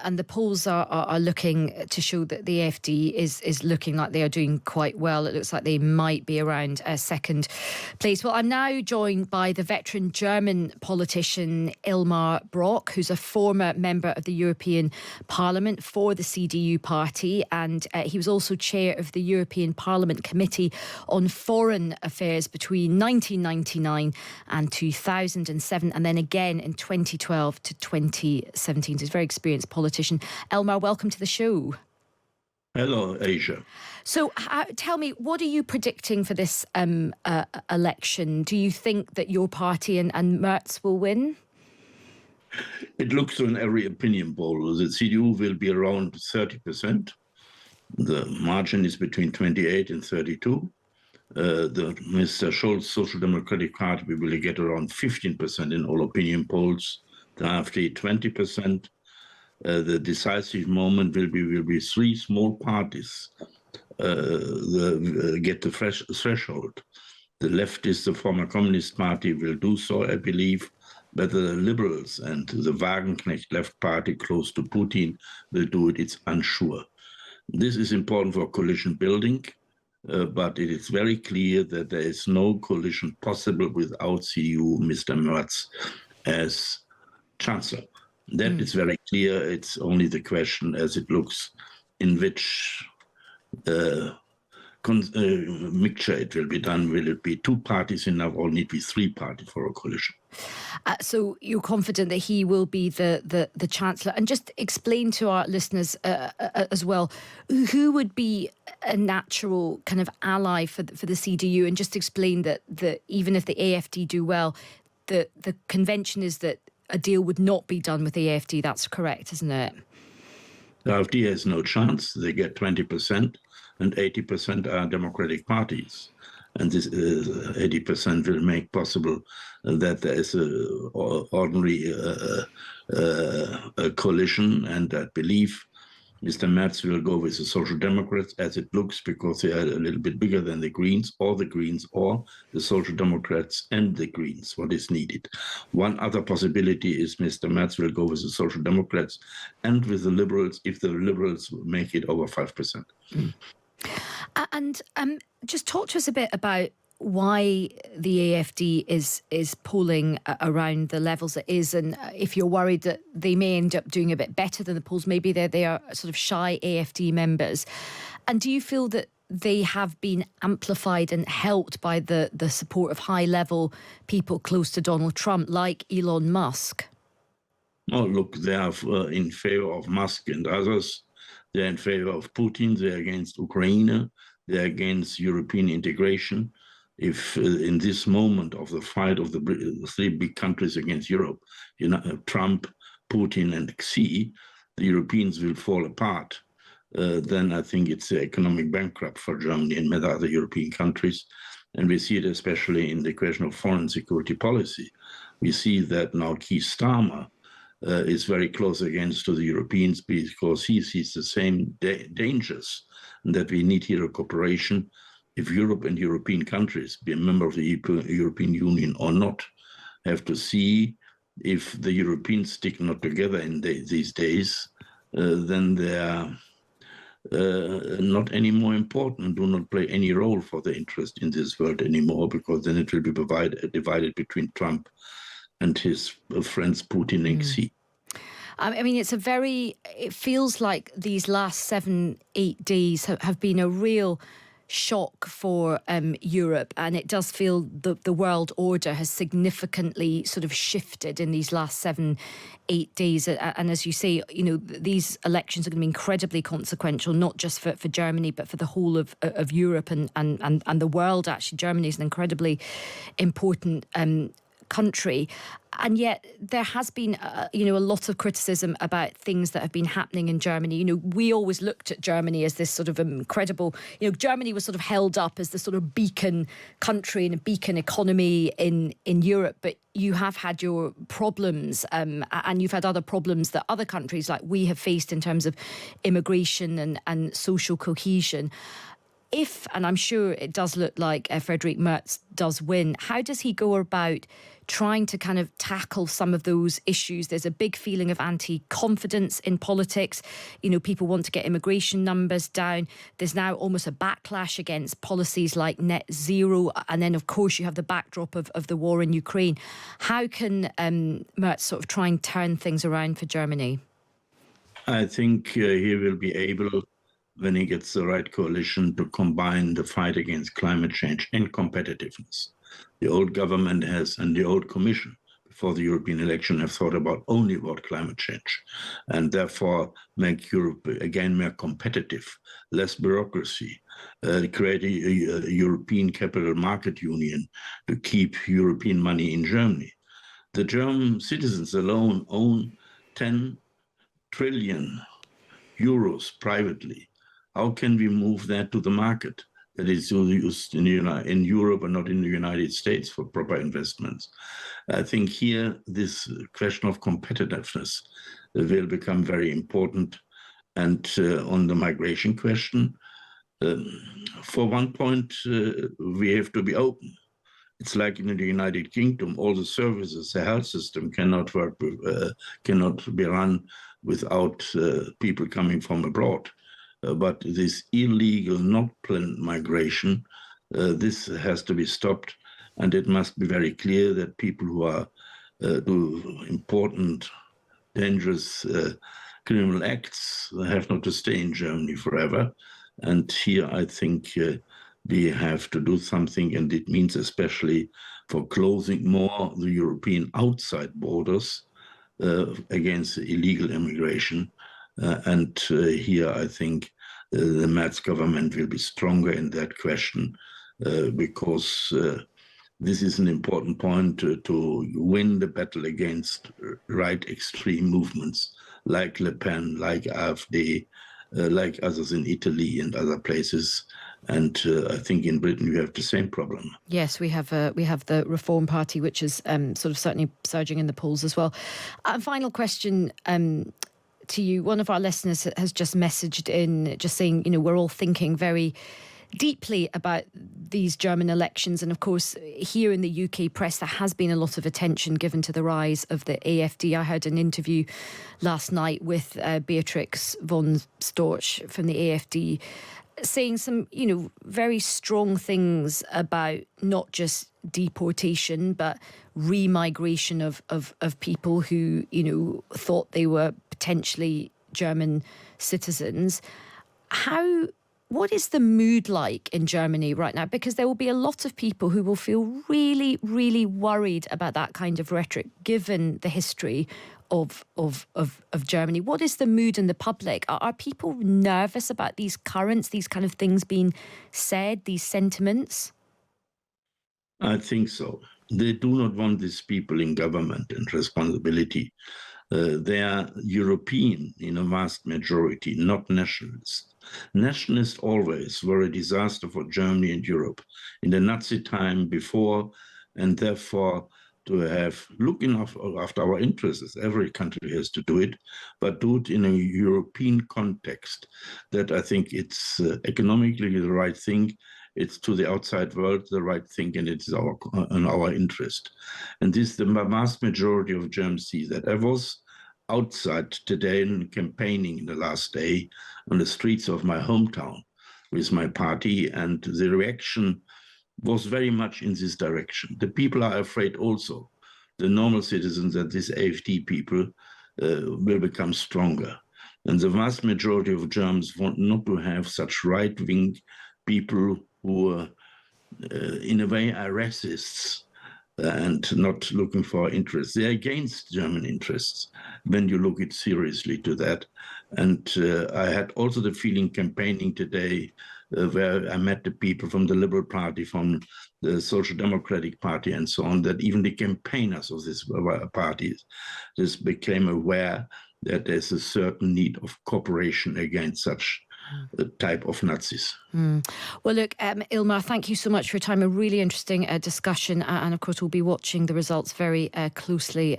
and the polls are looking to show that the AfD is looking like they are doing quite well. It looks like they might be around second place. Well, I'm now joined by the veteran German politician Elmar Brok, who's a former member of the European Parliament for the CDU party, and he was also chair of the European Parliament Committee on Foreign Affairs between 1999 and 2007, and then again in 2012 to 2017. So he's a very experienced politician. Elmar, welcome to the show. Hello, Asia. So tell me, what are you predicting for this election? Do you think that your party and Merz will win? It looks in every opinion poll. The CDU will be around 30%. The margin is between 28 and 32. The Mr. Scholz Social Democratic Party will get around 15% in all opinion polls. The AfD 20%. The decisive moment will be three small parties get the threshold. The leftist, the former Communist Party, will do so, I believe, but the Liberals and the Wagenknecht left party close to Putin will do it. It's unsure. This is important for coalition building, but it is very clear that there is no coalition possible without CDU, Mr. Merz, as Chancellor. That is very clear. It's only the question, as it looks, in which mixture it will be done. Will it be two parties enough, or need be three parties for a coalition? So you're confident that he will be the Chancellor? And just explain to our listeners as well, who would be a natural kind of ally for the CDU? And just explain that even if the AfD do well, the convention is that a deal would not be done with the AfD. That's correct, isn't it? The AfD has no chance. They get 20%, and 80% are democratic parties. And this 80% will make possible that there is an ordinary coalition. And I believe Mr. Merz will go with the Social Democrats, as it looks, because they are a little bit bigger than the Greens, or the Social Democrats and the Greens, what is needed. One other possibility is Mr. Merz will go with the Social Democrats and with the Liberals, if the Liberals make it over 5%. And just talk to us a bit about why the AfD is polling around the levels it is, and if you're worried that they may end up doing a bit better than the polls, maybe they are sort of shy AfD members. And do you feel that they have been amplified and helped by the support of high-level people close to Donald Trump, like Elon Musk? Oh, look, they are in favor of Musk and others. They're in favor of Putin. They're against Ukraine. They're against European integration. If in this moment of the fight of the three big countries against Europe, Trump, Putin, and Xi, the Europeans will fall apart, then I think it's an economic bankrupt for Germany and many other European countries. And we see it especially in the question of foreign security policy. We see that now Keir Starmer is very close against to the Europeans because he sees the same dangers, and that we need here a cooperation. If Europe and European countries, be a member of the European Union or not, have to see if the Europeans stick not together in these days, then they are not any more important, do not play any role for the interest in this world anymore, because then it will be divided between Trump and his friends Putin and Xi. I mean, it feels like these last 7-8 days have been a real shock for Europe, and it does feel the world order has significantly sort of shifted in these last 7-8 days. And as you say, these elections are going to be incredibly consequential, not just for Germany, but for the whole of Europe and the world. Actually, Germany is an incredibly important country. And yet there has been, a lot of criticism about things that have been happening in Germany. We always looked at Germany as this sort of incredible, Germany was sort of held up as the sort of beacon country and a beacon economy in Europe. But you have had your problems and you've had other problems that other countries like we have faced in terms of immigration and social cohesion. if, and I'm sure it does look like Friedrich Merz does win, how does he go about trying to kind of tackle some of those issues? There's a big feeling of anti-confidence in politics. You know, people want to get immigration numbers down. There's now almost a backlash against policies like net zero. And then, of course, you have the backdrop of the war in Ukraine. How can Merz sort of try and turn things around for Germany? I think he will be able, when he gets the right coalition, to combine the fight against climate change and competitiveness. The old government has, and the old commission before the European election, have thought only about climate change, and therefore make Europe again more competitive, less bureaucracy, create a European capital market union to keep European money in Germany. The German citizens alone own 10 trillion euros privately. How can we move that to the market that is used in Europe and not in the United States for proper investments? I think here this question of competitiveness will become very important. And on the migration question, for one point, we have to be open. It's like in the United Kingdom, all the services, the health system cannot work, cannot be run without people coming from abroad. But this illegal, not planned migration, this has to be stopped. And it must be very clear that people who are do important, dangerous criminal acts have not to stay in Germany forever. And here I think we have to do something, and it means especially for closing more the European outside borders against illegal immigration. And here I think the Merz government will be stronger in that question because this is an important point to win the battle against right extreme movements like Le Pen, like AfD, like others in Italy and other places. And I think in Britain we have the same problem. Yes, we have the Reform Party, which is sort of certainly surging in the polls as well. A final question to you. One of our listeners has just messaged in, just saying, you know, we're all thinking very deeply about these German elections. And of course, here in the UK press, there has been a lot of attention given to the rise of the AfD. I heard an interview last night with Beatrix von Storch from the AfD saying some, you know, very strong things about not just deportation, but remigration of people who, you know, thought they were potentially German citizens. What is the mood like in Germany right now? Because there will be a lot of people who will feel really, really worried about that kind of rhetoric, given the history of Germany. What is the mood in the public? Are people nervous about these currents, these kind of things being said, these sentiments? I think so. They do not want these people in government and responsibility. They are European in a vast majority, not nationalist. Nationalists always were a disaster for Germany and Europe in the Nazi time before, and therefore to have looking after our interests. Every country has to do it, but do it in a European context. That I think it's economically the right thing. It's to the outside world the right thing, and it's in our interest. And this the vast majority of Germans see that. I was outside today and campaigning the last day on the streets of my hometown with my party, and the reaction was very much in this direction. The people are afraid also, the normal citizens, that these AfD people will become stronger. And the vast majority of Germans want not to have such right-wing people who in a way are racists and not looking for interests. They're against German interests when you look it seriously to that. And I had also the feeling campaigning today where I met the people from the Liberal Party, from the Social Democratic Party and so on, that even the campaigners of these parties just became aware that there's a certain need of cooperation against such type of Nazis. Well, look, Elmar, thank you so much for your time. A really interesting discussion. And of course, we'll be watching the results very closely